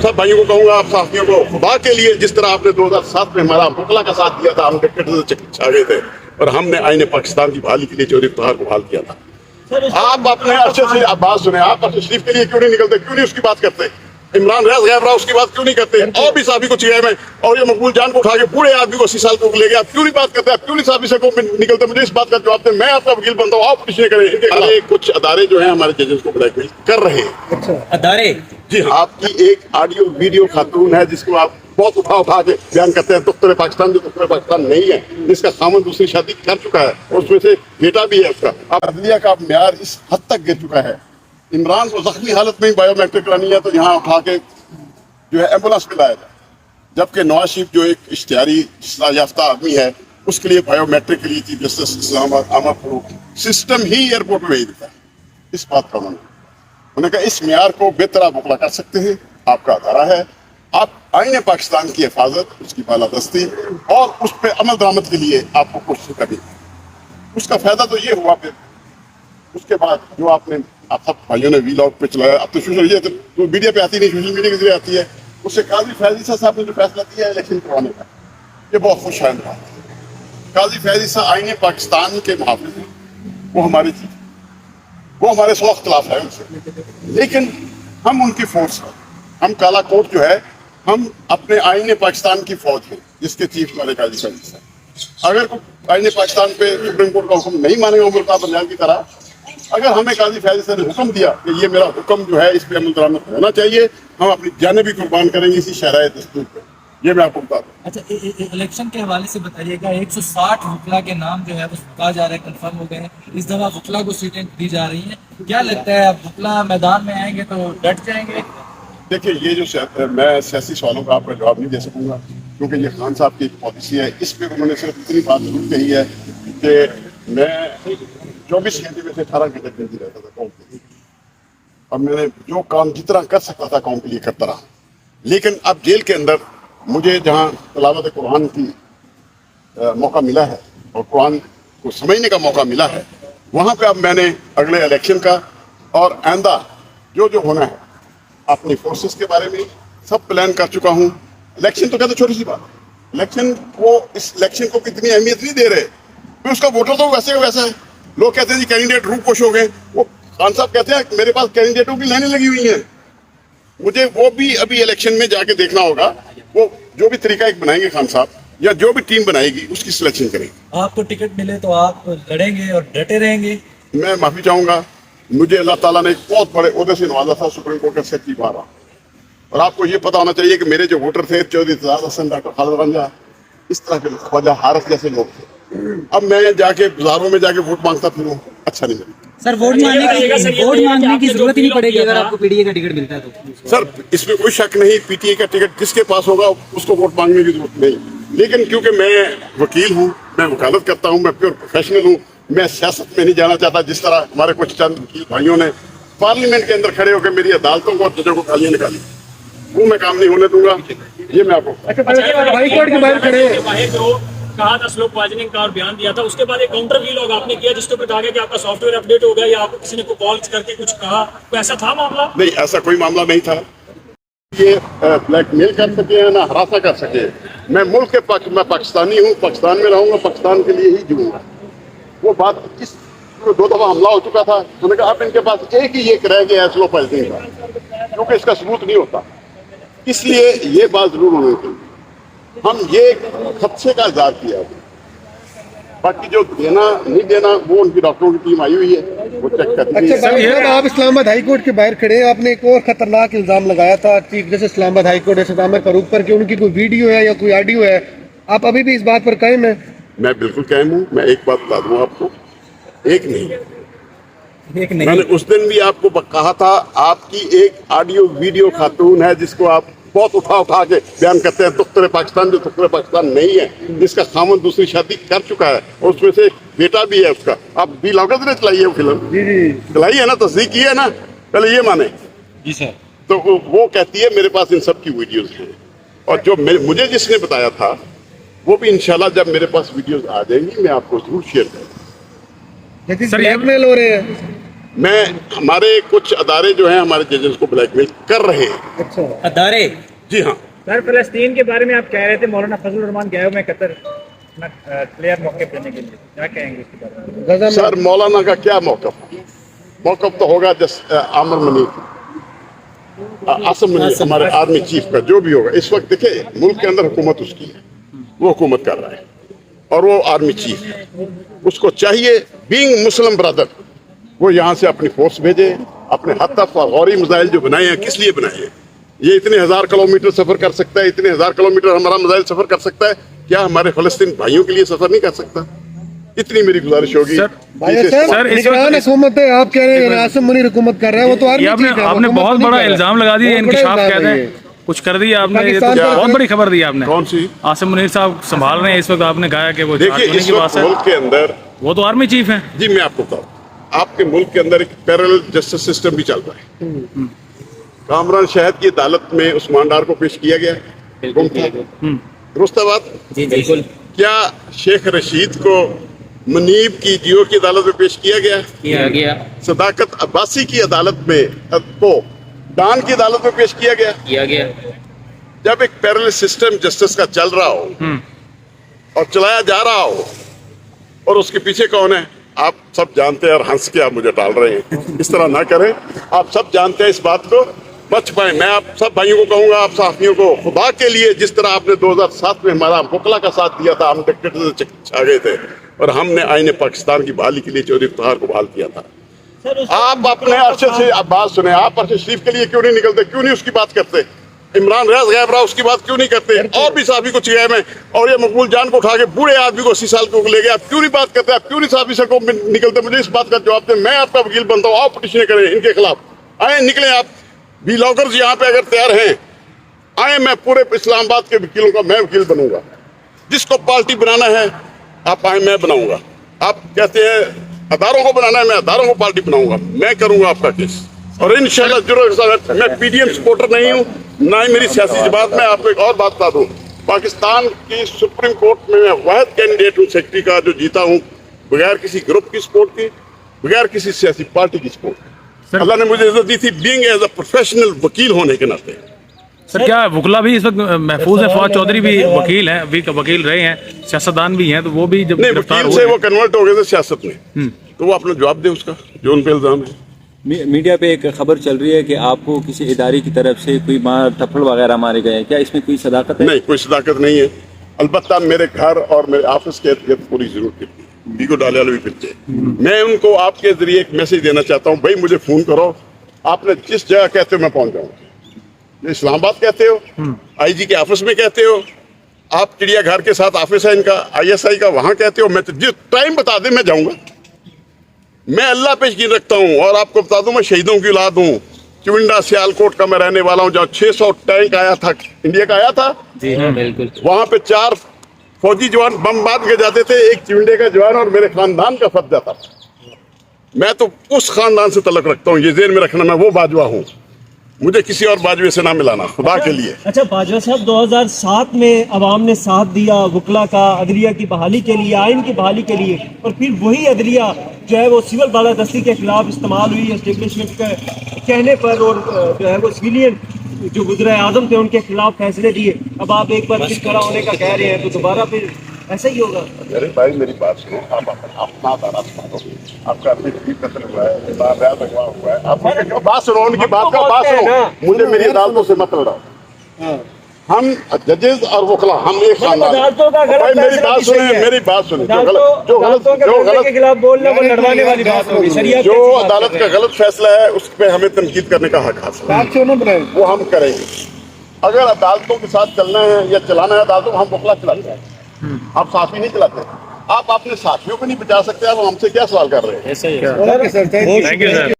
सब भाइयों को कहूँगा, आप साथियों को, खुदा के लिए जिस तरह आपने 2007 में हमारा बुकला का साथ दिया था, हम डिक्टेटर से छा गए थे और हमने आईने पाकिस्तान की बहाली के लिए चौधरी इफ्तिखार को बहाल किया था। आप अपने अरशद से आप बात सुने, आप अरशद शरीफ के लिए क्यों नहीं निकलते, क्यों नहीं उसकी बात करते? इमरान रैस गैब रहा, उसकी बात क्यों नहीं करते? और भी साहबी को चाहिए मैं, और ये मकबूल जान को उठा के पूरे आदमी को 80 साल को ले गया, आप क्यों नहीं बात करते? आप क्यों नहीं साहबी से को निकलते? मुझे इस बात का जवाब दें, मैं आपका वकील बनता हूँ, आप पिछले करें। इनके कुछ अदारे जो हैं हमारे जजेस को ब्लैकमेल कर रहे हैं। अदारे? जी हाँ, आपकी एक ऑडियो वीडियो खातून है जिसको आप बहुत उठा के बयान करते हैं, दुख्तर पाकिस्तान, जो दुख्तर पाकिस्तान नहीं है, जिसका खामन दूसरी शादी कर चुका है और उसमें से बेटा भी है उसका। अब अदलिया का म्यार इस हद तक गिर चुका है, इमरान को जख्मी हालत में ही बायोमेट्रिक करानी है तो यहाँ उठा के जो है एम्बुलेंस में लाया जाए, जबकि नवाज शरीफ जो एक इश्तिहारी याफ्ता आदमी है उसके लिए बायोमेट्रिक के लिए चीफ जस्टिस इस्लामाबाद अमर फारूक सिस्टम ही एयरपोर्ट में भेज देता है। इस बात का उन्होंने कहा इस म्यार को बेहतर आप मुकला कर सकते हैं, आपका अदारा है, आप आईने पाकिस्तान की हिफाजत, उसकी बालादस्ती और उस पर अमल दरामद के लिए आपको कोशिश करनी। उसका फायदा तो ये हुआ फिर उसके बाद जो आपने आप सब भाइयों ने वीलॉग पे चलाया, अब तो सोशल मीडिया तो मीडिया पे आती नहीं, सोशल मीडिया के जरिए आती है, उससे काजी फैज ईसा साहब ने जो फैसला दिया है इलेक्शन करवाने का, ये बहुत खुश है। काजी फैज ईसा आईने पाकिस्तान के मुहाफिज हैं, वो हमारी चीज, वो हमारे सौ खिलाफ है उनसे, लेकिन हम उनकी फोर्स हैं, हम काला कोट जो है, हम अपने आईने पाकिस्तान की फौज हैं जिसके चीफ हमारे काजी फैज ईसा। अगर आईने पाकिस्तान पे सुप्रीम कोर्ट का हुक्म नहीं मानेगा उमर का पंजाब की तरह, अगर हमें काजी फैज ईसा ने हुक्म दिया कि ये मेरा हुक्म जो है इस पे अमल दरामद होना चाहिए, हम अपनी जानें भी कुर्बान करेंगे इसी शराय दस्तूर पे, ये मैं आपको बता दूं। अच्छा, इलेक्शन के हवाले से बताइएगा, 160 वकला के नाम जो है वो कहा जा रहा है कंफर्म हो गए हैं, इस दफा वकला को सीटें दी जा रही हैं, क्या लगता है अब वकला मैदान में आएंगे तो डट जाएंगे? देखिए, ये जो मैं सियासी सवालों का आपका जवाब नहीं दे सकूंगा क्योंकि ये खान साहब की एक पॉलिसी है। इस पे उन्होंने सिर्फ इतनी बात जरूर कही है कि मैं 24 घंटे में से 18 घंटे जल्दी रहता था कौम के लिए, और मैंने जो काम जितना कर सकता था कौम के लिए करता रहा। लेकिन अब जेल के अंदर मुझे जहाँ तलावत कुरान की मौका मिला है और कुरान को समझने का मौका मिला है, वहाँ पे अब मैंने अगले इलेक्शन का और आइंदा जो जो होना है अपनी फोर्सेस के बारे में सब प्लान कर चुका हूँ। इलेक्शन तो कहते छोटी सी बात, इलेक्शन वो इस इलेक्शन को कितनी अहमियत नहीं दे रहे, तो उसका वोटर तो वैसे का वैसा है। लोग कहते हैं जी कैंडिडेट रूपोश हो गए, वो खान साहब कहते हैं मेरे पास कैंडिडेटों की लाइनें लगी हुई हैं, मुझे वो भी अभी इलेक्शन में जाके देखना होगा। वो जो भी तरीका एक बनाएंगे खान साहब या जो भी टीम बनाएगी उसकी सिलेक्शन करेंगे। आपको टिकट मिले तो आप लड़ेंगे और डटे रहेंगे? मैं माफी चाहूंगा, मुझे अल्लाह ताला ने एक बहुत बड़े ओहदे से नवाजा था, सुप्रीम कोर्ट का सेक्रेटरी रहा, और आपको ये पता होना चाहिए कि मेरे जो वोटर थे चौधरी इत्तेज़ाज़ हसन, डॉक्टर खालिद रंजा, इस तरह के ख्वाजा हारिस जैसे लोग थे। अब मैं जाके बाजारों में जाके वोट मांगता फिरूं, अच्छा नहीं लगता। सर वोट मांगने की जरूरत ही नहीं पड़ेगी अगर आपको पीटीए का टिकट मिलता है तो? सर इसमें कोई शक नहीं, पीटीए का टिकट जिसके पास होगा उसको वोट मांगने की जरूरत नहीं, लेकिन क्योंकि मैं वकील हूँ, मैं वकालत करता हूँ, मैं प्योर प्रोफेशनल हूँ, मैं सियासत में नहीं जाना चाहता जिस तरह हमारे कुछ चंद वकील भाइयों ने पार्लियामेंट के अंदर खड़े होकर मेरी अदालतों को और जजों को गालियां निकाली, वो मैं काम नहीं होने दूंगा। ये मैं आपको हाईकोर्ट के बाहर खड़े जो कहा था स्लोक पॉइजनिंग का और बयान दिया था, उसके बाद एक काउंटर वीलॉग आपने किया जिसके ऊपर कहा गया कि आपका सॉफ्टवेयर अपडेट हो गया या आपको किसी ने कोई कॉल करके कुछ कहा, कोई ऐसा था मामला? नहीं, ऐसा कोई मामला नहीं था। ये ब्लैकमेल कर सके या ना हरासा कर सके, मैं मुल्क के पक्ष, मैं पाकिस्तानी हूँ, पाकिस्तान में रहूंगा, पाकिस्तान के लिए ही जीऊंगा। वो बात इस 2 दफा हमला हो चुका था, उन्होंने कहा अब इनके पास एक ही ये रह गया है स्लो पॉइजनिंग का, क्योंकि इसका सबूत नहीं होता, इसलिए ये बात जरूर होनी चाहिए। हम ये खदशे का इज़हार किया, बाकी जो देना नहीं देना वो उनकी डॉक्टरों की टीम आई हुई है, वो चेक करती है। अच्छा, आप इस्लामाबाद हाई कोर्ट के बाहर खड़े हैं, आपने एक और खतरनाक इल्जाम लगाया था chief justice Islamabad high court S Aamir Farooq पर कि उनकी कोई वीडियो है या कोई ऑडियो है, आप अभी भी इस बात पर कायम हैं? मैं बिल्कुल कायम हूँ। मैं एक बात बता दूँ आपको, एक नहीं, मैंने उस दिन भी आपको कहा था, आपकी एक ऑडियो वीडियो खातून है जिसको आप बहुत उठा के बयान करते हैं, दुख्तर पाकिस्तान, जो दुख्तर पाकिस्तान नहीं है, जिसका खामन दूसरी शादी कर चुका है और उसमें से बेटा भी है उसका। आप बी लॉकत ने चलाई है वो फिल्म? जी चलाई है ना, तस्दीक की है ना, पहले ये माने जी सर। तो वो कहती है मेरे पास इन सब की वीडियोज हैं, और जो मुझे जिसने बताया था वो भी इंशाल्लाह जब मेरे पास वीडियोज आ जाएंगी मैं आपको जरूर शेयर करूँगा। ब्लैकमेल हो रहे हैं? میں ہمارے کچھ ادارے جو ہیں ہمارے ججز کو بلیک میل کر رہے ہیں. اچھا ادارے جی ہاں. سر فلسطین کے بارے میں آپ کہہ رہے تھے مولانا فضل الرحمان گئے ہوئے قطر پلیئر موقف دینے کے لیے, کیا کہیں گے اس کے بارے میں؟ غزہ میں سر مولانا کا کیا موقف؟ موقف تو ہوگا عامر منیب, عاصم منیب ہمارے آرمی چیف کا جو بھی ہوگا. اس وقت دیکھیں ملک کے اندر حکومت اس کی ہے, وہ حکومت کر رہا ہے اور وہ آرمی چیف ہے. اس کو چاہیے بینگ مسلم برادر وہ یہاں سے اپنی فورس بھیجے. اپنے ہدف اور غوری میزائل جو بنائے ہیں کس لیے بنائے ہیں؟ یہ اتنے 1000 کلومیٹر سفر کر سکتا ہے, اتنے 1000 کلومیٹر ہمارا میزائل سفر کر سکتا ہے, کیا ہمارے فلسطین بھائیوں کے لیے سفر نہیں کر سکتا؟ اتنی میری گزارش ہوگی. نگران حکومت ہے, آپ کہہ رہے ہیں عاصم منیر حکومت کر رہا ہے, وہ تو یہ آپ نے بہت بڑا الزام لگا دیا, انکشاف کہتے ہیں کچھ کر دیا آپ نے, یہ تو بہت بڑی خبر دی آپ نے. کون سی؟ عاصم منیر صاحب سنبھال رہے ہیں اس وقت, آپ نے کہا کہ وہ دیکھیے اس وقت ملک کے اندر, وہ تو آرمی چیف ہیں. جی میں آپ کو بتاؤں, آپ کے ملک کے اندر ایک پیرلل جسٹس سسٹم بھی چل رہا ہے. کامران شاہد کی عدالت میں عثمان ڈار کو پیش کیا گیا, گم تھا, درست بات؟ جی بالکل. کیا شیخ رشید کو منیب کی جیو کی عدالت میں پیش کیا گیا؟ کیا گیا. صداقت عباسی کی عدالت میں کو ڈان کی عدالت میں پیش کیا گیا. کیا گیا. جب ایک پیرلل سسٹم جسٹس کا چل رہا ہو اور چلایا جا رہا ہو اور اس کے پیچھے کون ہے آپ سب جانتے ہیں, اور ہنس کے آپ مجھے ٹال رہے ہیں, اس طرح نہ کریں. آپ سب جانتے ہیں اس بات کو, بچ پائیں. میں آپ سب بھائیوں کو کہوں گا, آپ صحافیوں کو, خدا کے لیے جس طرح آپ نے 2007 میں ہمارا وکلا کا ساتھ دیا تھا, ہم ڈکٹیٹر سے چھا گئے تھے اور ہم نے آئین پاکستان کی بحالی کے لیے چودھری افتخار کو بحال کیا تھا. آپ اپنے ارشد سے اب بات سنیں, آپ ارشد شریف کے لیے کیوں نہیں نکلتے, کیوں نہیں اس کی بات کرتے؟ عمران ریاض غائب رہا, اس کی بات کیوں نہیں کرتے؟ اور بھی صحافی کچھ غائب ہیں, اور یہ مقبول جان کو اٹھا کے بوڑھے آدمی کو 80 سال کو لے گئے, آپ کیوں نہیں بات کرتے؟ آپ کیوں نہیں صحافی سے کو نکلتے؟ مجھے اس بات کا جواب دیں, میں آپ کا وکیل بنتا ہوں, آپ پٹیشنیں کریں ان کے خلاف, آئیں نکلیں. آپ بھی لاگرز یہاں پہ اگر تیار ہیں آئیں, میں پورے اسلام آباد کے وکیلوں کا میں وکیل بنوں گا. جس کو پارٹی بنانا ہے آپ آئیں, میں بناؤں گا. آپ کہتے ہیں اداروں کو بنانا ہے, میں اداروں کو پارٹی بناؤں گا, میں کروں گا آپ کا کیس. اور انشاءاللہ ضرور. میں پی ڈی ایم سپورٹر نہیں ہوں, نہ ہی میری سیاسی جماعت. میں آپ کو ایک اور بات بتا دوں, پاکستان کی سپریم کورٹ میں واحد کینڈیڈیٹ ہوں سیکرٹری کا جو جیتا ہوں, بغیر کسی گروپ کی سپورٹ کی, بغیر کسی سیاسی پارٹی کی سپورٹ کی. اللہ نے مجھے عزت دی تھی بینگ ایز اے پروفیشنل وکیل ہونے کے ناطے. سر کیا وکلا بھی اس وقت محفوظ ہے؟ فواد چودھری بھی وکیل ہیں, ابھی وکیل رہے ہیں, سیاستدان بھی ہیں, تو وہ بھی جب گرفتار وکیل سے وہ کنورٹ ہو گئے تھے سیاست میں, تو وہ اپنا جواب دے اس کا جو ان پہ الزام ہے. میڈیا پہ ایک خبر چل رہی ہے کہ آپ کو کسی ادارے کی طرف سے کوئی تھپڑ وغیرہ مارے گئے ہیں, کیا اس میں کوئی صداقت ہے؟ نہیں, کوئی صداقت نہیں ہے. البتہ میرے گھر اور میرے آفس کے ارد پوری ضرور کرتی ہے, بیگو ڈالے والے بھی پھرتے. میں ان کو آپ کے ذریعے ایک میسج دینا چاہتا ہوں, بھائی مجھے فون کرو, آپ نے جس جگہ کہتے ہو میں پہنچ جاؤں گا. اسلام آباد کہتے ہو, آئی جی کے آفس میں کہتے ہو, آپ چڑیا گھر کے ساتھ آفس ہے ان کا ISI کا, وہاں کہتے ہو, میں جس ٹائم بتا دیں میں جاؤں گا. میں اللہ پہ یقین رکھتا ہوں, اور آپ کو بتا دوں میں شہیدوں کی اولاد ہوں. چونڈا سیالکوٹ کا میں رہنے والا ہوں, جہاں 600 ٹینک آیا تھا, انڈیا کا آیا تھا. جی ہاں بالکل. وہاں پہ 4 فوجی جوان بم باندھ کے جاتے تھے, ایک چونڈے کا جوان اور میرے خاندان کا فرد جاتا تھا. میں تو اس خاندان سے تعلق رکھتا ہوں, یہ ذہن میں رکھنا, میں وہ باجوہ ہوں, مجھے کسی اور باجوے سے نہ ملانا, خدا کے لیے. اچھا باجوہ صاحب, 2007 میں عوام نے ساتھ دیا وکلا کا عدلیہ کی بحالی کے لیے, آئین کی بحالی کے لیے, اور پھر وہی عدلیہ جو ہے وہ سول بالادستی کے خلاف استعمال ہوئی اسٹیبلشمنٹ کے کہنے پر, اور جو ہے وہ سویلین جو وزراء اعظم تھے ان کے خلاف فیصلے دیے. اب آپ ایک بار پھر کھڑا ہونے کا کہہ رہے ہیں, تو دوبارہ پھر ایسا ہی ہوگا؟ میرے بھائی میری بات سنو, آپ اپنا دارا سنو, آپ کا اپنی قتل ہوا ہے, لگوا ہوا ہے, آپ بات سنو, ان کی بات کا بات سنو, مجھے میری عدالتوں سے مت لڑاؤ. ہم ججز اور وکلا ہم ایک خاندان. میری بات سنیں, میری بات سنیں, جو عدالت کا غلط فیصلہ ہے اس پہ ہمیں تنقید کرنے کا حق حاصل ہے, وہ ہم کریں گے. اگر عدالتوں کے ساتھ چلنا ہے یا چلانا ہے عدالتوں کو, ہم وکلا چلاتے ہیں, آپ صحافی نہیں چلاتے. آپ اپنے ساتھیوں کو نہیں بچا سکتے, آپ ہم سے کیا سوال کر رہے ہیں؟ Thank you sir.